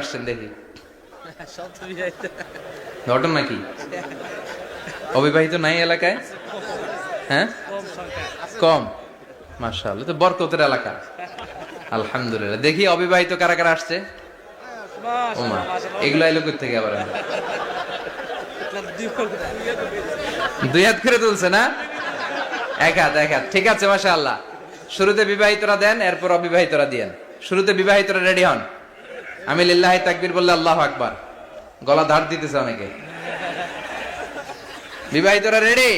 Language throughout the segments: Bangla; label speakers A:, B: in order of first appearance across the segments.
A: আসছেন দেখি ঘটনা কি? অবিবাহিত নাই এলাকায়? হ্যাঁ, কম। মাশাআল্লাহ, তো বরকতের এলাকা। আলহামদুলিল্লাহ। দেখি অবিবাহিত কারা কারা আসছে। ওমা, এগুলো এলো কোথা থেকে আবার? দুই হাত করে তুলছে না? এক হাত, এক হাত। ঠিক আছে, মাশাআল্লাহ। শুরুতে বিবাহিতরা দেন, এরপর অবিবাহিতরা দিয়েন। শুরুতে বিবাহিতরা রেডি হন। আমি লিল্লাহি তাকবীর বললে আল্লাহু আকবার। গলা ধার দিতেছে অনেকে। বিবাহিতরা রেডি?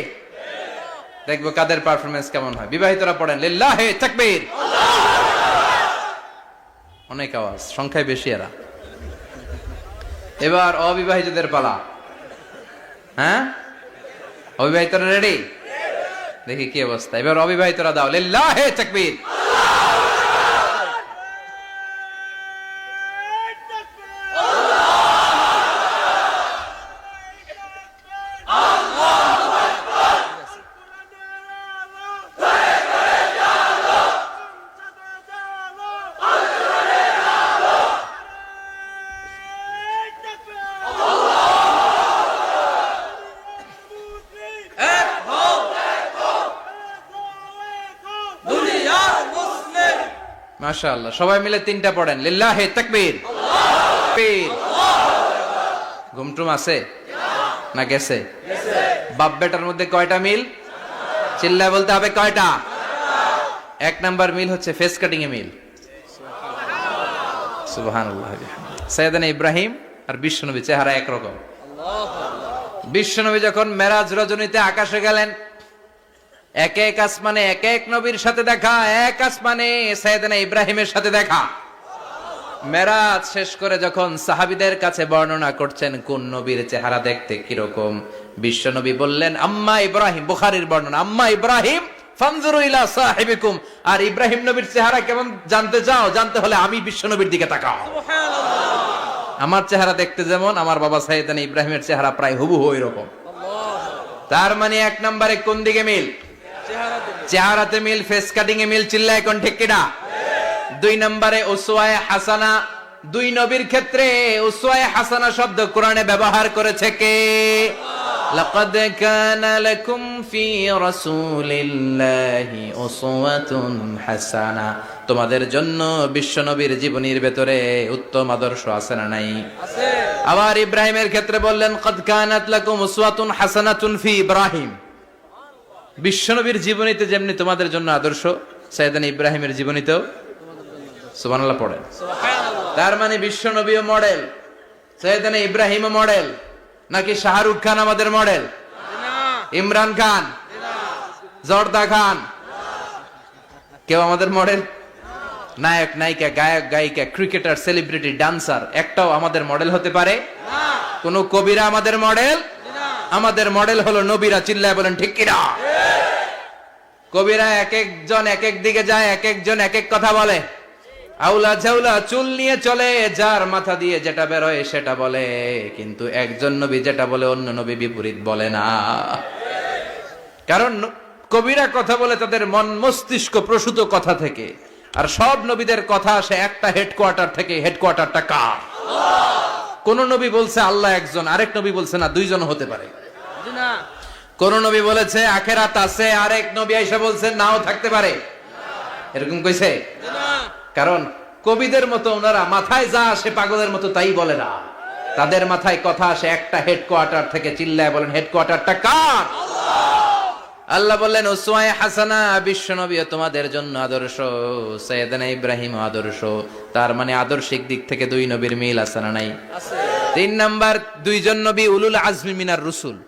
A: দেখবো কাদের পারফরমেন্স কেমন হয়। বিবাহিতরা পড়েন লিল্লাহি তাকবীর। অনেক আওয়াজ, সংখ্যায় বেশি এরা। এবার অবিবাহিতদের পালা। হ্যাঁ, অবিবাহিতরা রেডি? দেখি কি অবস্থা। এবার অবিবাহিতরা দাও লিল্লাহি তাকবীর। মাশাআল্লাহ, সবাই মিলে তিনটা পড়েন লিল্লাহি তাকবীর। ঘুমটুম আছে না গেছে? বাপ বেটার মধ্যে কয়টা মিল? চিল্লায় বলতে হবে কয়টা? এক নাম্বার মিল হচ্ছে ফেস কাটিং এ মিল। সুবহানাল্লাহ। সাইয়েদনা ইব্রাহিম আর বিশ্বনবী চেহারা একরকম। বিশ্বনবী যখন মেরাজ রজনীতে আকাশে গেলেন, এক এক আসমানে এক এক নবীর সাথে দেখা, এক আসমানে সাইয়েদনা ইব্রাহিমের সাথে দেখা। মেরাজ শেষ করে যখন সাহাবীদের কাছে বর্ণনা করছেন কোন নবীর চেহারা দেখতে কিরকম, বিশ্বনবী বললেন আম্মা ইব্রাহিম। বুখারীর বর্ণনা, আম্মা ইব্রাহিম ফানজুরু ইলা সাহিবিকুম। আর ইব্রাহিম নবীর চেহারা কেমন জানতে চাও? জানতে হলে আমি বিশ্বনবীর দিকে তাকাও। সুবহানাল্লাহ। আমার চেহারা দেখতে যেমন, আমার বাবা সাইয়েদনা ইব্রাহিমের চেহারা প্রায় হুবহু এরকম। তার মানে এক নম্বরে কোন দিকে মিল? চেহারাতে মিল, ফেস কাটিং এ মিল। চিল্লায় এখন ঠিক কিনা? দুই নম্বরে উসওয়ায়ে হাসানা। দুই নবীর ক্ষেত্রে উসওয়ায়ে হাসানা শব্দ কোরআনে ব্যবহার করেছে কে? লাকাদ কানা লাকুম ফি রাসূলিল্লাহি উসওয়াতুন হাসানা। তোমাদের জন্য বিশ্বনবীর জীবনীর ভেতরে উত্তম আদর্শ আছে না নাই? আছে। আবার ইব্রাহিমের ক্ষেত্রে বললেন কাদ কানাত লাকুম উসওয়াতুন হাসানাতুন ফি ইব্রাহিম। বিশ্বনবীর জীবনীতে যেমনি তোমাদের জন্য আদর্শ, সাইয়েদনা ইব্রাহিমের জীবনীতেও। সুবহানাল্লাহ পড়েন। সুবহানাল্লাহ। তার মানে বিশ্বনবীও মডেল, সাইয়েদনা ইব্রাহিমও মডেল। নাকি শাহরুখ খান আমাদের মডেল? না। ইমরান খান? না। জর্দা খান? না। কেউ আমাদের মডেল? নায়ক নায়িকা, গায়ক গায়িকা, ক্রিকেটার, সেলিব্রিটি, ডান্সার একটাও আমাদের মডেল হতে পারে না। কোন কবিরা আমাদের মডেল? আমাদের মডেল হলো নবীরা। চিল্লায় বলেন ঠিক কিনা? কবিরা এক একজন এক এক দিকে যায়, এক একজন এক এক কথা বলে। আউলা ঝাউলা চুল নিয়ে চলে, যার মাথা দিয়ে যেটা বের হয় সেটা বলে। কিন্তু একজন নবী যেটা বলে অন্য নবী বিপরীত বলে না। কারণ কবিরা কথা বলে তাদের মন মস্তিষ্ক প্রসূত কথা থেকে, আর সব নবীদের কথা আসে একটা হেডকোয়ার্টার থেকে। হেডকোয়ার্টারটা কার? কোন নবী বলছে আল্লাহ একজন, আরেক নবী বলছে না দুইজন হতে পারে। কোন নবী বলেছে আখিরাত আছে, আরেক নবী আইসা বলছে নাও থাকতে পারে। এরকম কইছে? কারণ কবিদের মতো ওনারা মাথায় যা আসে পাগলের মতো তাই বলে না। তাদের মাথায় কথা আসে একটা হেডকোয়ার্টার থেকে। চিল্লায় বলেন হেডকোয়ার্টারটা কার? আল্লাহ বললেন উসওয়ায়ে হাসানা। বিশ্বনবী তোমাদের জন্য আদর্শ, সাইয়েদনা ইব্রাহিম আদর্শ। তার মানে আদর্শিক দিক থেকে দুই নবীর মিল আছে না নাই? আছে। তিন নাম্বার, দুইজন নবী উলুল আজমি মিনার রুসুল।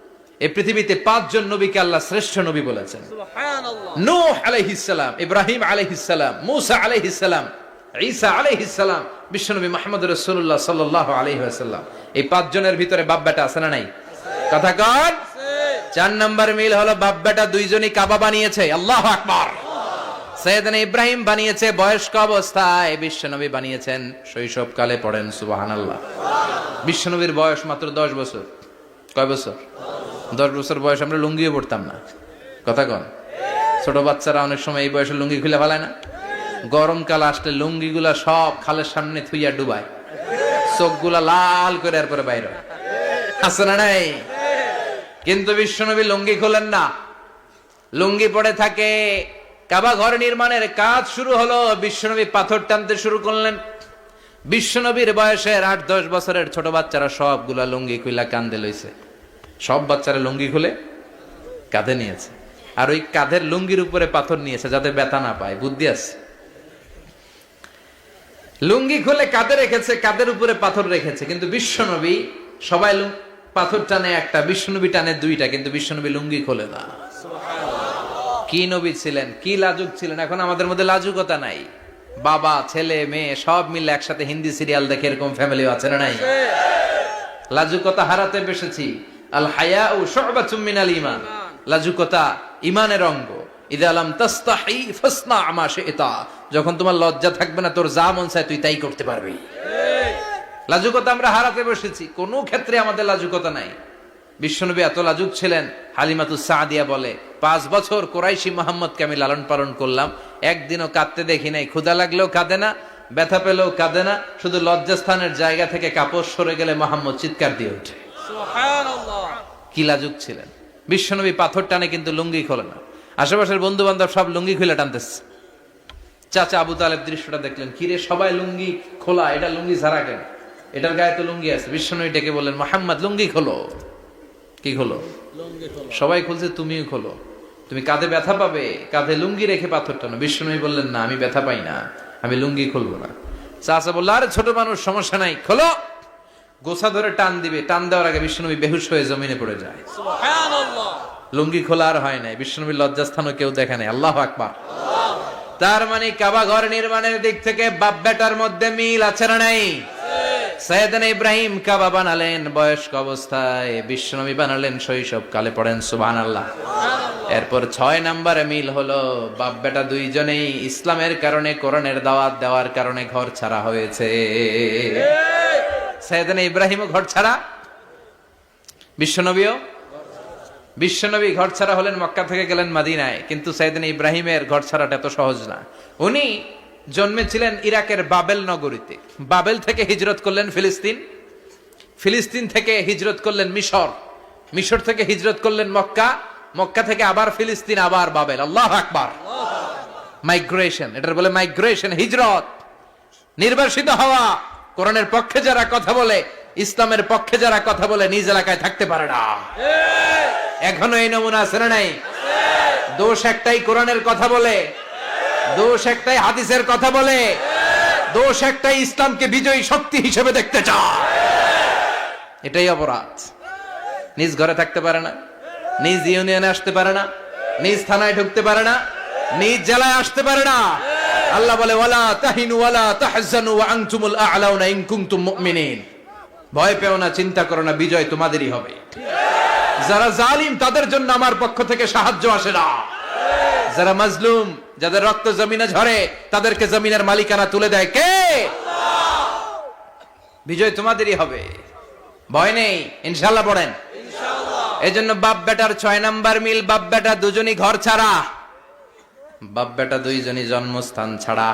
A: এই পৃথিবীতে পাঁচজন নবীকে আল্লাহ শ্রেষ্ঠ নবী বলেছেন। সুবহানাল্লাহ। নূহ আলাইহিস সালাম, ইব্রাহিম আলাইহিস সালাম, মূসা আলাইহিস সালাম, ঈসা আলাইহিস সালাম, বিশ্বনবী মুহাম্মদ রাসূলুল্লাহ সাল্লাল্লাহু আলাইহি ওয়াসাল্লাম। এই পাঁচজনের ভিতরে বাপ বেটা আছে না নাই? কথা কন। চার নাম্বার মিল হলো বাপ বেটা দুইজনই কাবা বানিয়েছে। আল্লাহু আকবার। সাইয়েদনা ইব্রাহিম বানিয়েছে বয়স্ক অবস্থায়, বিশ্বনবী বানিয়েছেন শৈশবকালে। পড়েন সুবহানাল্লাহ। বিশ্বনবীর বয়স মাত্র 10 বছর। কয় বছর? 10 বছর বয়স আমরা লুঙ্গিও পড়তাম না। কথা কন। ছোট বাচ্চারা অনেক সময় এই বয়সে লুঙ্গি খুলে ফেলায় না? গরমকাল আসলে লুঙ্গিগুলা সব খালের সামনে থুইয়া ডুবায়। চোখগুলা লাল করে এরপরে বাইরে আছে না নাই? কিন্তু বিশ্বনবী লুঙ্গি খোলেন না, লুঙ্গি পড়ে থাকে। কাবা ঘর নির্মাণের কাজ শুরু হলো, বিশ্বনবী পাথর টানতে শুরু করলেন। বিশ্বনবীর বয়সের 8-10 বছরের ছোট বাচ্চারা সবগুলা লুঙ্গি খুলে কাঁধে লইছে। সব বাচ্চারা লুঙ্গি খুলে কাঁধে নিয়েছে, আর ওই কাঁধের লুঙ্গির উপরে পাথর নিয়েছে যাতে ব্যথা না পায়। বুদ্ধি আছে। লুঙ্গি খুলে কাঁধে রেখেছে, কাঁধের উপরে পাথর রেখেছে। কিন্তু বিশ্বনবী, সবাই পাথর টানে একটা, বিশ্বনবী টানে দুইটা, কিন্তু বিশ্বনবী লুঙ্গি খোলে না। কি নবী ছিলেন, কি লাজুক ছিলেন! এখন আমাদের মধ্যে লাজুকতা নাই। বাবা, ছেলে, মেয়ে সব মিলে একসাথে হিন্দি সিরিয়াল দেখে, এরকম ফ্যামিলিও আছে না নাই? লাজুকতা হারাতে বসেছি। আল হায়াউ শু'বাতুম মিনাল ঈমান। লাজুকতা ঈমানের অঙ্গ। ইযা লাম তাস্তাহি ফাসনা মা শি'তা। যখন তোমার লজ্জা থাকবে না, তোর যা মন চায় তুই তাই করতে পারবি। লাজুকতা আমরা হারাতে বসেছি, কোনো ক্ষেত্রে আমাদের লাজুকতা নাই। বিশ্বনবী এত লাজুক ছিলেন, হালিমাতুস সাদিয়া বলে, 5 বছর কোরাইশি মুহাম্মদকে আমি লালন পালন করলাম, একদিনও কাঁদতে দেখি নাই। ক্ষুধা লাগলেও কাঁদে না, ব্যথা পেলেও কাঁদে না, শুধু লজ্জাস্থানের জায়গা থেকে কাপড় সরে গেলে মুহাম্মদ চিৎকার দিয়ে ওঠে। সুবহানাল্লাহ! কি লাজুক ছিলেন বিশ্বনবী। পাথর টানে কিন্তু লুঙ্গি খোলে না। আশেপাশের বন্ধু বান্ধব সব লুঙ্গি খুলে টানতেছে। চাচা আবু তালেব দৃশ্যটা দেখলেন, কিরে সবাই লুঙ্গি খোলা, এটা লুঙ্গি ছাড়া কেন? এটার গায়ে তো লুঙ্গি আছে। বিশ্বনবী ডেকে বললেন, মুহাম্মদ লুঙ্গি খোলো। কি খোলো? সবাই খুলছে, তুমিও খোলো। তুমি কাঁধে ব্যথা পাবে, কাঁধে লুঙ্গি রেখে পাথর টানো। বিশ্বনবী বললেন, না, আমি ব্যথা পাই না, আমি লুঙ্গি খুলবো না। চাচা বলল, আরে ছোট মানুষ, সমস্যা নাই, খোলো। গোছা ধরে টান দিবে, টান দেওয়ার আগে বিশ্বনবী বেহুশ হয়ে জমিনে পড়ে যায়। সুবহানাল্লাহ! লুঙ্গি খোলা আর হয় নাই। বিশ্বনবীর লজ্জাস্থানও কেউ দেখে নাই। আল্লাহু আকবার! তার মানে কাবা ঘর নির্মাণের দিক থেকে বাপ বেটার মধ্যে মিল আছে না নাই? সাইয়েদনা ইব্রাহিম কাবা বানালেন বয়স্ক অবস্থায়, বিশ্বনবী বানালেন শৈশবকালে। পড়েন সুবহানাল্লাহ। এরপর 6 নম্বরে মিল হলো, বাপ বেটা দুইজনেই ইসলামের কারণে, কোরআনের দাওয়াত দেওয়ার কারণে ঘর ছাড়া হয়েছে। সাইয়েদনা ইব্রাহিমও ঘর ছাড়া, বিশ্বনবী ঘর ছাড়া হলেন, মক্কা থেকে গেলেন মদিনায়। কিন্তু সাইয়েদনা ইব্রাহিমের ঘর ছাড়াটা এত সহজ না। উনি জন্মেছিলেন ইরাকের বাবেল নগরীতে। বাবেল থেকে হিজরত করলেন ফিলিস্তিন, ফিলিস্তিন থেকে হিজরত করলেন মিশর, মিশর থেকে হিজরত করলেন মক্কা, মক্কা থেকে আবার ফিলিস্তিন, আবার বাবেল। আল্লাহু আকবার! মাইগ্রেশন, এটার বলে মাইগ্রেশন, হিজরত। নির্বাসিত হওয়া। কোরআনের পক্ষে যারা কথা বলে, ইসলামের পক্ষে যারা কথা বলে, নিজ এলাকায় থাকতে পারে না। এখনো এই নমুনা আছে না নাই? দোষ একটাই, কোরআনের কথা বলে। দোষ একটাই, হাদিসের কথা বলে। দোষ একটাই, ইসলামকে বিজয়ী শক্তি হিসেবে দেখতে চায়। এটাই অপরাধ। নিজ ঘরে থাকতে পারে না, নিজ ইউনিয়নে আসতে পারে না, নিজ থানায় ঢুকতে পারে না, নিজ জেলায় আসতে পারে না। আল্লাহ বলে, ওয়ালা তাহিনু ওয়ালা তাহজানু ওয়া আনতুমুল আ'লাউনা ইন কুনতুম মুমিনিন। ভয় পেও না, চিন্তা করো না, বিজয় তোমাদেরই হবে। যারা জালিম, তাদের জন্য আমার পক্ষ থেকে সাহায্য আসে না। যারা মাজলুম, যাদের রক্ত জমিনে ঝরে, তাদেরকে জমিনের মালিকানা তুলে দেয় কে? আল্লাহ। বিজয় তোমাদেরই হবে, ভয় নেই, ইনশাআল্লাহ। পড়েন ইনশাআল্লাহ। এজন্য বাপ বেটার 6 নাম্বার মিল, বাপ বেটা দুজনই ঘর ছাড়া, বাপ বেটা দুইজনই জন্মস্থান ছাড়া।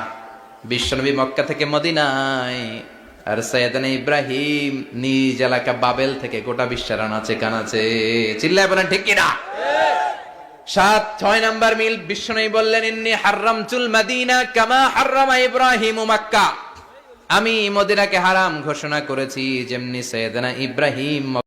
A: বিশ্বনবী মক্কা থেকে মদিনায়, আর সাইয়েদনা ইব্রাহিম নিজ এলাকা বাবেল থেকে গোটা বিশ্বের আনাচে কানাচে। চিল্লায় বলেন ঠিক কিনা? 6 নাম্বার মিল, বিশ্বনবী বললেন, ইন্নী হারামতুল মদিনা কামা হারামা ইব্রাহিম মক্কা। আমি মদিনাকে হারাম ঘোষণা করেছি, যেমনি সাইয়েদনা ইব্রাহিম